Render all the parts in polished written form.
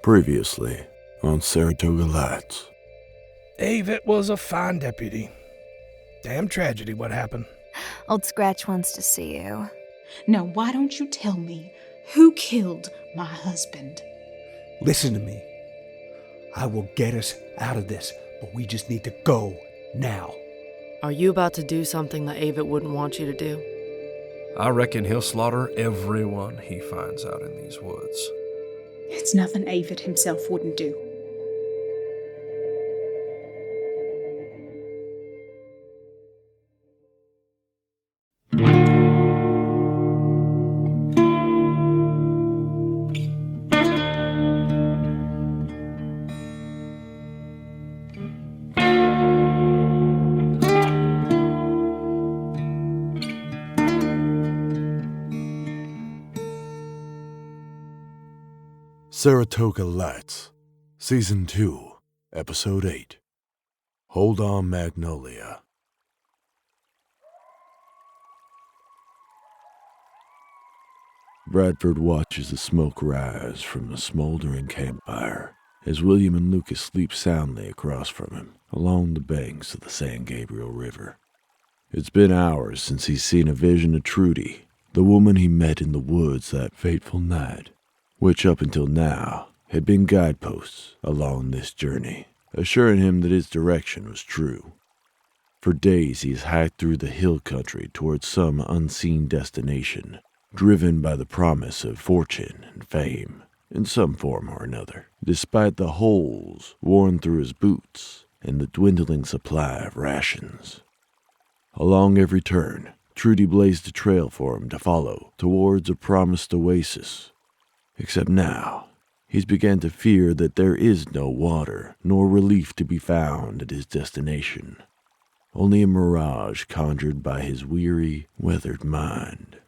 Previously on Saratoga Lights. Avett was a fine deputy. Damn tragedy what happened. Old Scratch wants to see you. Now, why don't you tell me who killed my husband? Listen to me. I will get us out of this, but we just need to go now. Are you about to do something that Avett wouldn't want you to do? I reckon he'll slaughter everyone he finds out in these woods. It's nothing Avett himself wouldn't do. Saratoga Lights, Season 2, Episode 8. Hold on, Magnolia. Bradford watches the smoke rise from the smoldering campfire as William and Lucas sleep soundly across from him along the banks of the San Gabriel River. It's been hours since he's seen a vision of Trudy, the woman he met in the woods that fateful night, which up until now had been guideposts along this journey, assuring him that his direction was true. For days he has hiked through the hill country towards some unseen destination, driven by the promise of fortune and fame in some form or another, despite the holes worn through his boots and the dwindling supply of rations. Along every turn, Trudy blazed a trail for him to follow towards a promised oasis. Except now, he's began to fear that there is no water nor relief to be found at his destination. Only a mirage conjured by his weary, weathered mind.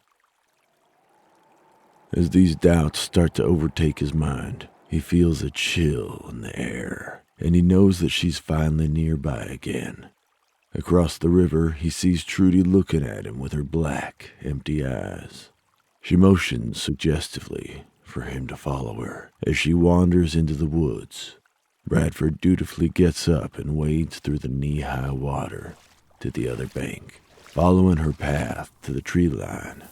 As these doubts start to overtake his mind, he feels a chill in the air, and he knows that she's finally nearby again. Across the river, he sees Trudy looking at him with her black, empty eyes. She motions suggestively for him to follow her as she wanders into the woods. Bradford dutifully gets up and wades through the knee-high water to the other bank, following her path to the tree line.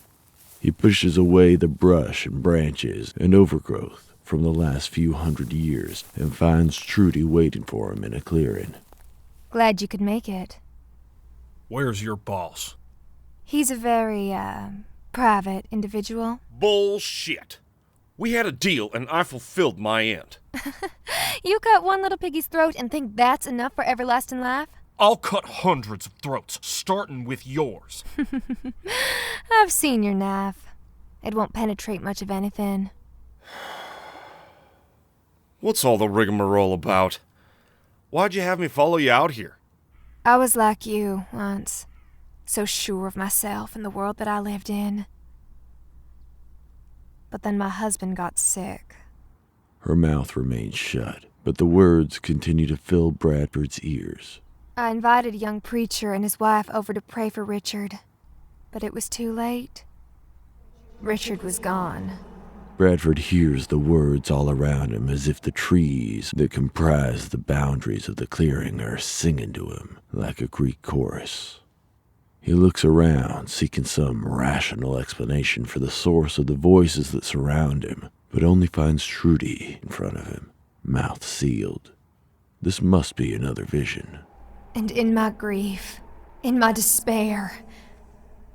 He pushes away the brush and branches and overgrowth from the last few hundred years and finds Trudy waiting for him in a clearing. Glad you could make it. Where's your boss? He's a very, private individual. Bullshit. We had a deal, and I fulfilled my end. You cut one little piggy's throat and think that's enough for everlasting life? I'll cut hundreds of throats, starting with yours. I've seen your knife. It won't penetrate much of anything. What's all the rigmarole about? Why'd you have me follow you out here? I was like you once, so sure of myself and the world that I lived in. But then my husband got sick. Her mouth remains shut, but the words continue to fill Bradford's ears. I invited a young preacher and his wife over to pray for Richard, but it was too late. Richard was gone. Bradford hears the words all around him as if the trees that comprise the boundaries of the clearing are singing to him like a Greek chorus. He looks around, seeking some rational explanation for the source of the voices that surround him, but only finds Trudy in front of him, mouth sealed. This must be another vision. And in my grief, in my despair,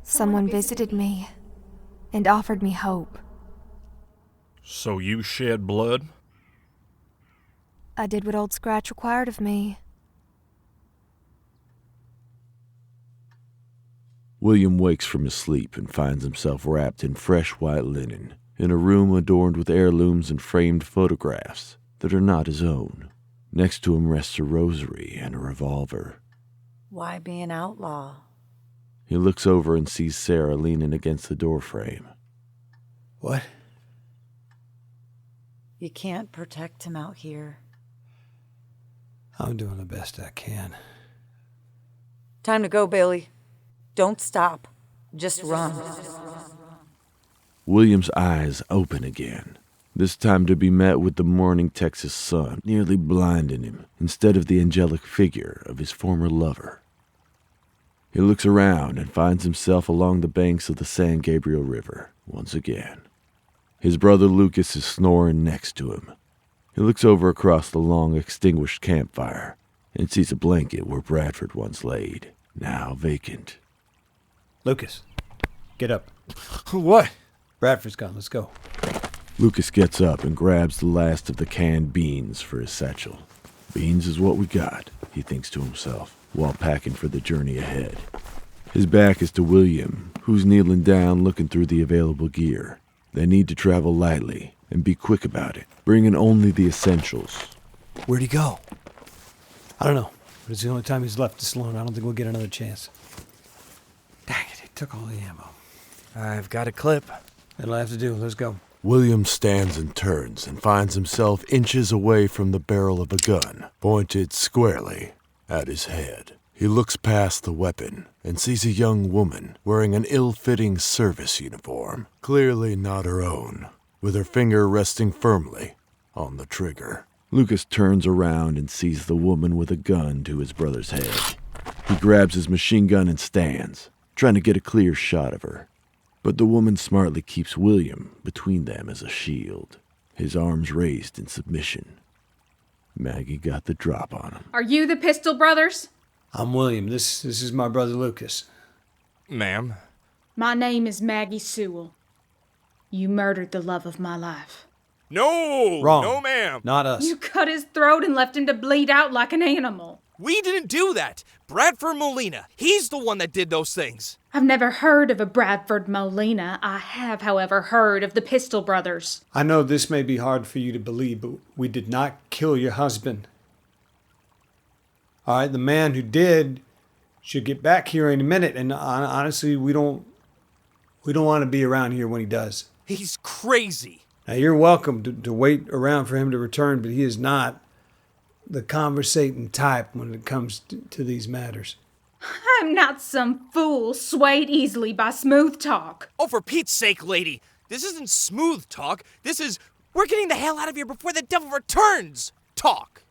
someone visited me and offered me hope. So you shed blood? I did what Old Scratch required of me. William wakes from his sleep and finds himself wrapped in fresh white linen, in a room adorned with heirlooms and framed photographs that are not his own. Next to him rests a rosary and a revolver. Why be an outlaw? He looks over and sees Sarah leaning against the doorframe. What? You can't protect him out here. I'm doing the best I can. Time to go, Bailey. Don't stop. Just run. William's eyes open again, this time to be met with the morning Texas sun, nearly blinding him, instead of the angelic figure of his former lover. He looks around and finds himself along the banks of the San Gabriel River once again. His brother Lucas is snoring next to him. He looks over across the long extinguished campfire and sees a blanket where Bradford once laid, now vacant. Lucas, get up. What? Bradford's gone. Let's go. Lucas gets up and grabs the last of the canned beans for his satchel. Beans is what we got, he thinks to himself, while packing for the journey ahead. His back is to William, who's kneeling down looking through the available gear. They need to travel lightly and be quick about it, bringing only the essentials. Where'd he go? I don't know, but it's the only time he's left us alone. I don't think we'll get another chance. Dang it, he took all the ammo. I've got a clip. That'll have to do. Let's go. William stands and turns and finds himself inches away from the barrel of a gun, pointed squarely at his head. He looks past the weapon and sees a young woman wearing an ill-fitting service uniform, clearly not her own, with her finger resting firmly on the trigger. Lucas turns around and sees the woman with a gun to his brother's head. He grabs his machine gun and stands, trying to get a clear shot of her. But the woman smartly keeps William between them as a shield, his arms raised in submission. Maggie got the drop on him. Are you the Pistol Brothers? I'm William. This is my brother Lucas. Ma'am? My name is Maggie Sewell. You murdered the love of my life. No! Wrong. No, ma'am! Not us. You cut his throat and left him to bleed out like an animal. We didn't do that. Bradford Molina. He's the one that did those things. I've never heard of a Bradford Molina. I have, however, heard of the Pistol Brothers. I know this may be hard for you to believe, but we did not kill your husband. All right, the man who did should get back here in a minute, and honestly, we don't want to be around here when he does. He's crazy. Now, you're welcome to wait around for him to return, but he is not the conversating type when it comes to these matters. I'm not some fool swayed easily by smooth talk. Oh, for Pete's sake, lady. This isn't smooth talk. This is, we're getting the hell out of here before the devil returns talk.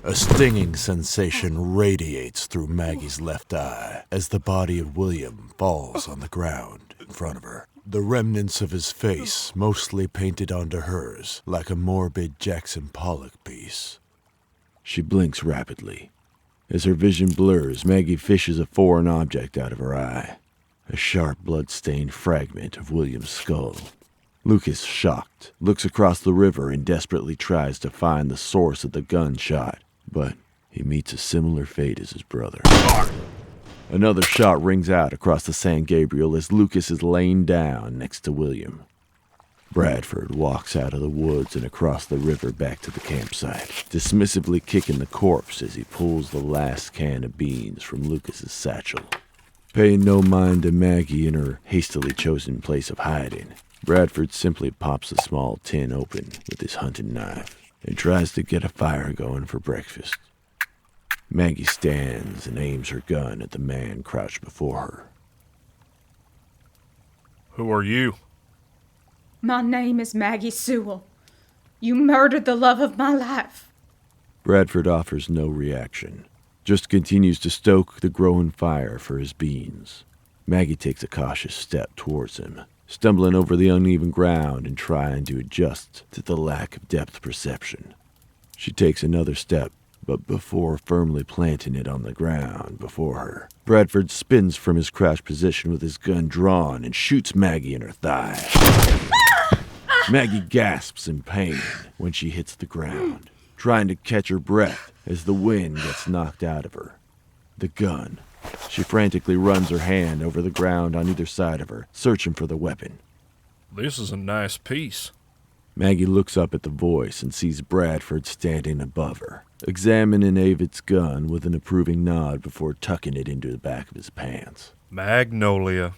A stinging sensation radiates through Maggie's left eye as the body of William falls on the ground in front of her. The remnants of his face mostly painted onto hers like a morbid Jackson Pollock piece. She blinks rapidly. As her vision blurs, Maggie fishes a foreign object out of her eye. A sharp, blood-stained fragment of William's skull. Lucas, shocked, looks across the river and desperately tries to find the source of the gunshot, but he meets a similar fate as his brother. Another shot rings out across the San Gabriel as Lucas is laying down next to William. Bradford walks out of the woods and across the river back to the campsite, dismissively kicking the corpse as he pulls the last can of beans from Lucas's satchel. Paying no mind to Maggie in her hastily chosen place of hiding, Bradford simply pops the small tin open with his hunting knife and tries to get a fire going for breakfast. Maggie stands and aims her gun at the man crouched before her. Who are you? My name is Maggie Sewell. You murdered the love of my life. Bradford offers no reaction, just continues to stoke the growing fire for his beans. Maggie takes a cautious step towards him, stumbling over the uneven ground and trying to adjust to the lack of depth perception. She takes another step, but before firmly planting it on the ground before her, Bradford spins from his crouched position with his gun drawn and shoots Maggie in her thigh. Maggie gasps in pain when she hits the ground, trying to catch her breath as the wind gets knocked out of her. The gun. She frantically runs her hand over the ground on either side of her, searching for the weapon. This is a nice piece. Maggie looks up at the voice and sees Bradford standing above her, examining Avid's gun with an approving nod before tucking it into the back of his pants. Magnolia.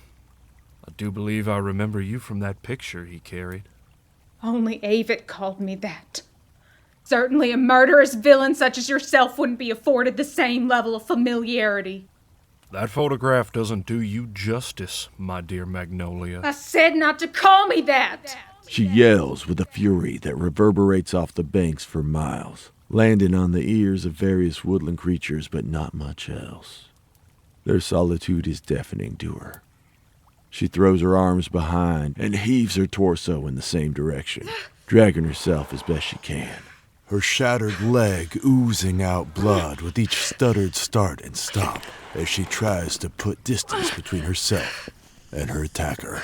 I do believe I remember you from that picture he carried. Only Avid called me that. Certainly a murderous villain such as yourself wouldn't be afforded the same level of familiarity. That photograph doesn't do you justice, my dear Magnolia. I said not to call me that! She yells with a fury that reverberates off the banks for miles, landing on the ears of various woodland creatures, but not much else. Their solitude is deafening to her. She throws her arms behind and heaves her torso in the same direction, dragging herself as best she can. Her shattered leg oozing out blood with each stuttered start and stop as she tries to put distance between herself and her attacker.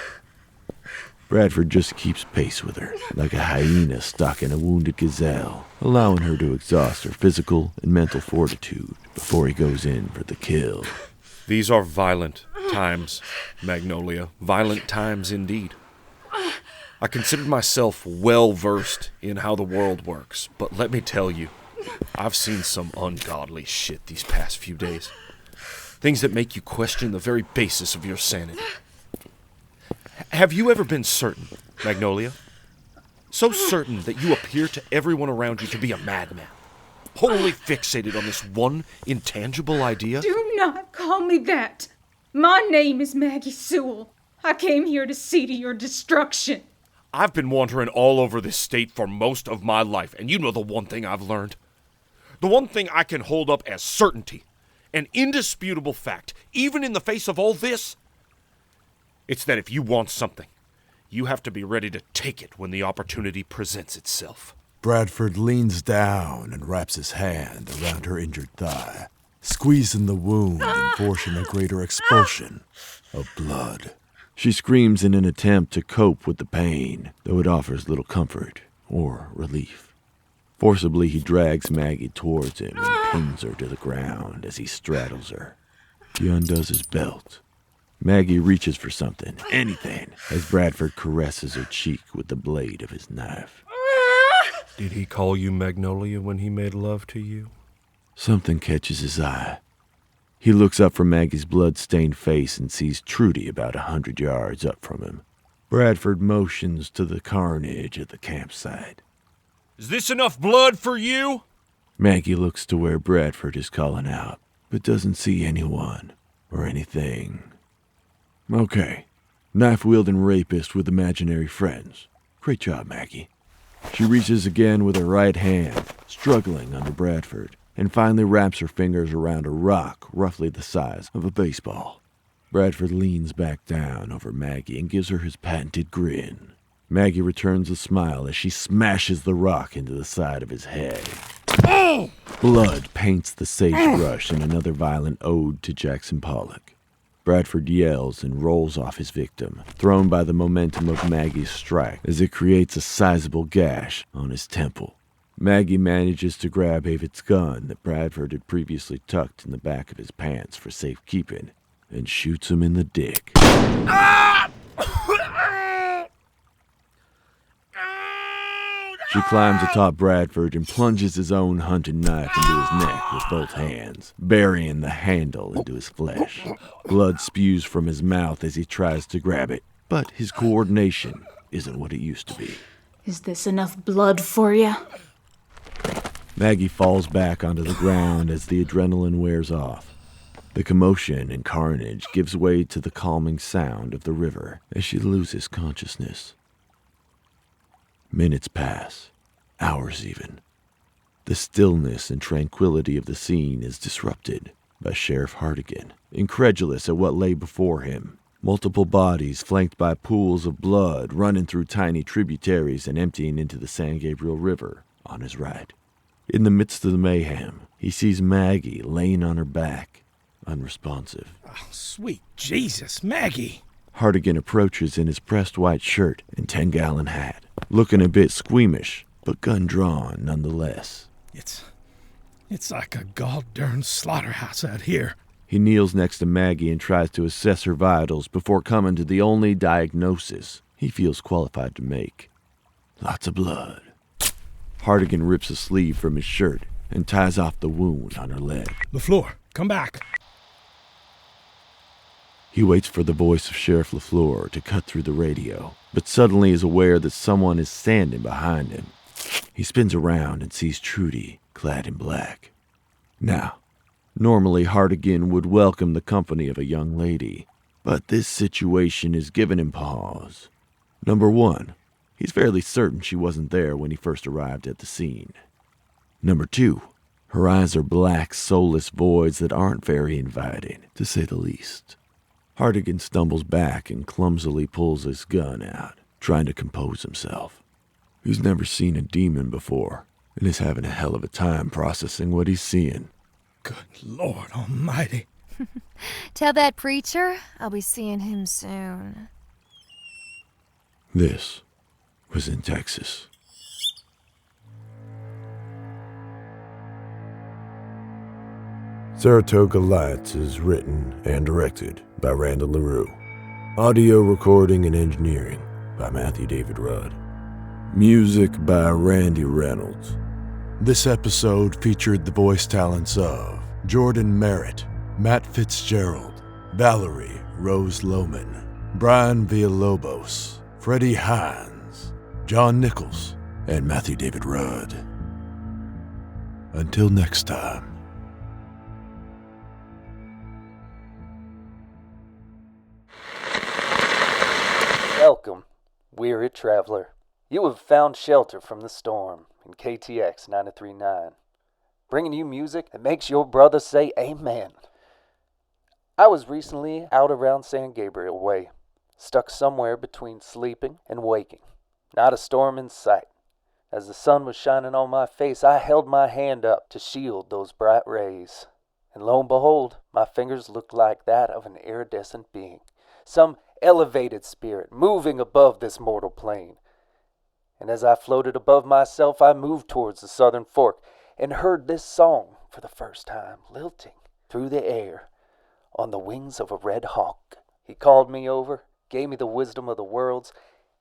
Bradford just keeps pace with her, like a hyena stalking a wounded gazelle, allowing her to exhaust her physical and mental fortitude before he goes in for the kill. These are violent times, Magnolia. Violent times indeed. I consider myself well-versed in how the world works, but let me tell you, I've seen some ungodly shit these past few days. Things that make you question the very basis of your sanity. Have you ever been certain, Magnolia? So certain that you appear to everyone around you to be a madman, wholly fixated on this one intangible idea? Do not call me that. My name is Maggie Sewell. I came here to see to your destruction. I've been wandering all over this state for most of my life, and you know the one thing I've learned? The one thing I can hold up as certainty, an indisputable fact, even in the face of all this, it's that if you want something, you have to be ready to take it when the opportunity presents itself. Bradford leans down and wraps his hand around her injured thigh, squeezing the wound and forcing a greater expulsion of blood. She screams in an attempt to cope with the pain, though it offers little comfort or relief. Forcibly, he drags Maggie towards him and pins her to the ground as he straddles her. He undoes his belt. Maggie reaches for something, anything, as Bradford caresses her cheek with the blade of his knife. Did he call you Magnolia when he made love to you? Something catches his eye. He looks up from Maggie's blood-stained face and sees Trudy about 100 yards up from him. Bradford motions to the carnage at the campsite. Is this enough blood for you? Maggie looks to where Bradford is calling out, but doesn't see anyone or anything. Okay, knife-wielding rapist with imaginary friends. Great job, Maggie. She reaches again with her right hand, struggling under Bradford, and finally wraps her fingers around a rock roughly the size of a baseball. Bradford leans back down over Maggie and gives her his patented grin. Maggie returns a smile as she smashes the rock into the side of his head. Blood paints the sagebrush in another violent ode to Jackson Pollock. Bradford yells and rolls off his victim, thrown by the momentum of Maggie's strike as it creates a sizable gash on his temple. Maggie manages to grab Avit's gun that Bradford had previously tucked in the back of his pants for safekeeping and shoots him in the dick. She climbs atop Bradford and plunges his own hunting knife into his neck with both hands, burying the handle into his flesh. Blood spews from his mouth as he tries to grab it, but his coordination isn't what it used to be. Is this enough blood for you? Maggie falls back onto the ground as the adrenaline wears off. The commotion and carnage gives way to the calming sound of the river as she loses consciousness. Minutes pass, hours even. The stillness and tranquility of the scene is disrupted by Sheriff Hartigan, incredulous at what lay before him. Multiple bodies flanked by pools of blood running through tiny tributaries and emptying into the San Gabriel River on his right. In the midst of the mayhem, he sees Maggie laying on her back, unresponsive. Oh, sweet Jesus, Maggie. Hartigan approaches in his pressed white shirt and 10-gallon hat, looking a bit squeamish, but gun drawn nonetheless. It's like a gall-darn slaughterhouse out here. He kneels next to Maggie and tries to assess her vitals before coming to the only diagnosis he feels qualified to make. Lots of blood. Hartigan rips a sleeve from his shirt and ties off the wound on her leg. LaFleur, come back. He waits for the voice of Sheriff LaFleur to cut through the radio, but suddenly is aware that someone is standing behind him. He spins around and sees Trudy, clad in black. Now, normally Hartigan would welcome the company of a young lady, but this situation has given him pause. Number one, He's fairly certain she wasn't there when he first arrived at the scene. Number 2, her eyes are black, soulless voids that aren't very inviting, to say the least. Hartigan stumbles back and clumsily pulls his gun out, trying to compose himself. He's never seen a demon before, and is having a hell of a time processing what he's seeing. Good Lord Almighty. Tell that preacher I'll be seeing him soon. This was in Texas. Saratoga Lights is written and directed by Randall LaRue. Audio recording and engineering by Matthew David Rudd. Music by Randy Reynolds. This episode featured the voice talents of Jordan Merritt, Matt Fitzgerald, Valerie Rose Lohman, Brian Villalobos, Freddie Hines, John Nichols, and Matthew David Rudd. Until next time. Welcome, weary traveler. You have found shelter from the storm in KTX 93.9, bringing you music that makes your brother say amen. I was recently out around San Gabriel Way, stuck somewhere between sleeping and waking. Not a storm in sight. As the sun was shining on my face, I held my hand up to shield those bright rays. And lo and behold, my fingers looked like that of an iridescent being, some elevated spirit moving above this mortal plane. And as I floated above myself, I moved towards the southern fork and heard this song for the first time, lilting through the air on the wings of a red hawk. He called me over, gave me the wisdom of the worlds,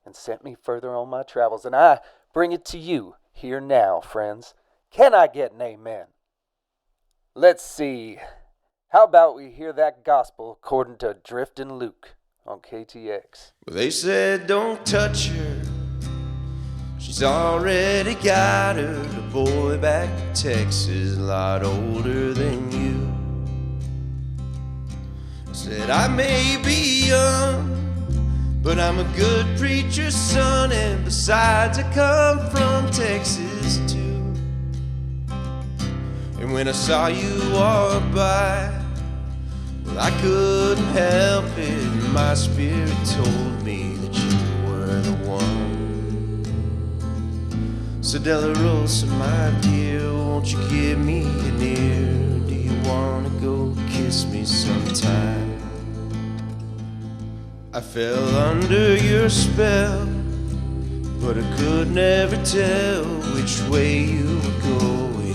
and sent me further on my travels. And I bring it to you here now, friends. Can I get an amen? Let's see. How about we hear that gospel according to Driftin' Luke on KTX? Well, they said don't touch her. She's already got her boy back to Texas, a lot older than you. Said I may be young, but I'm a good preacher's son, and besides I come from Texas too. And when I saw you walk by, well, I couldn't help it. My spirit told me that you were the one. So Della Rosa, my dear, won't you give me an ear? Do you wanna go kiss me sometime? I fell under your spell, but I could never tell which way you were going.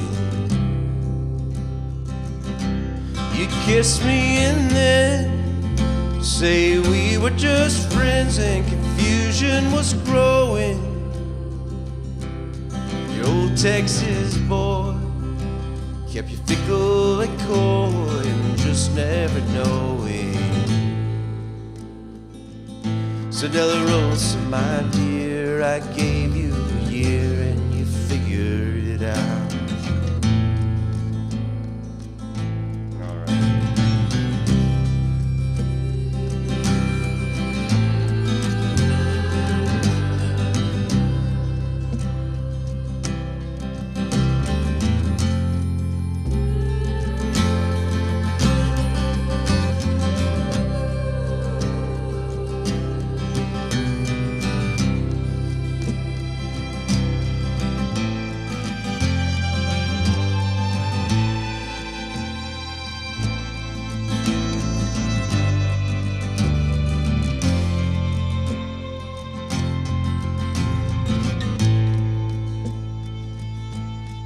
You kissed me and then say we were just friends, and confusion was growing. Your old Texas boy kept you fickle and coy, and just never knowing. So Della Rosa, my dear, I gave you a year and you figured it out.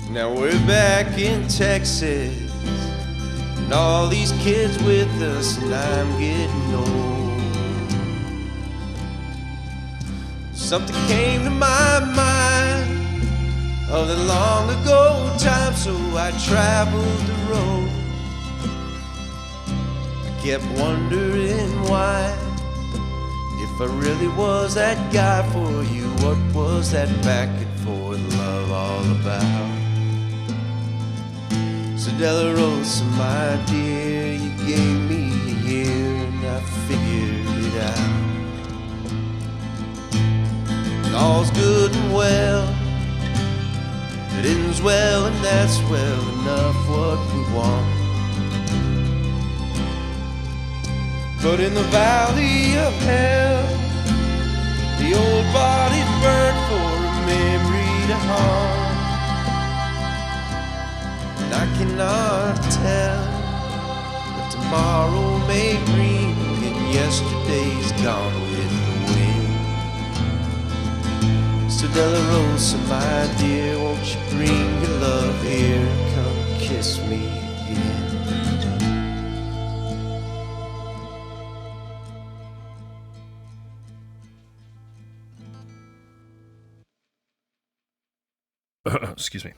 Now we're back in Texas, and all these kids with us, and I'm getting old. Something came to my mind of the long ago time, so I traveled the road. I kept wondering why, if I really was that guy for you, what was that back and forth love all about? So Della Rosa, my dear, you gave me a year and I figured it out. all's good and well. It ends well, and that's well enough what we want. But in the valley of hell, the old body's burned for a memory to haunt. And I cannot tell what tomorrow may bring, and yesterday's gone with the wind. So Della Rosa, my dear, won't you bring your love here? Come kiss me again. Excuse me.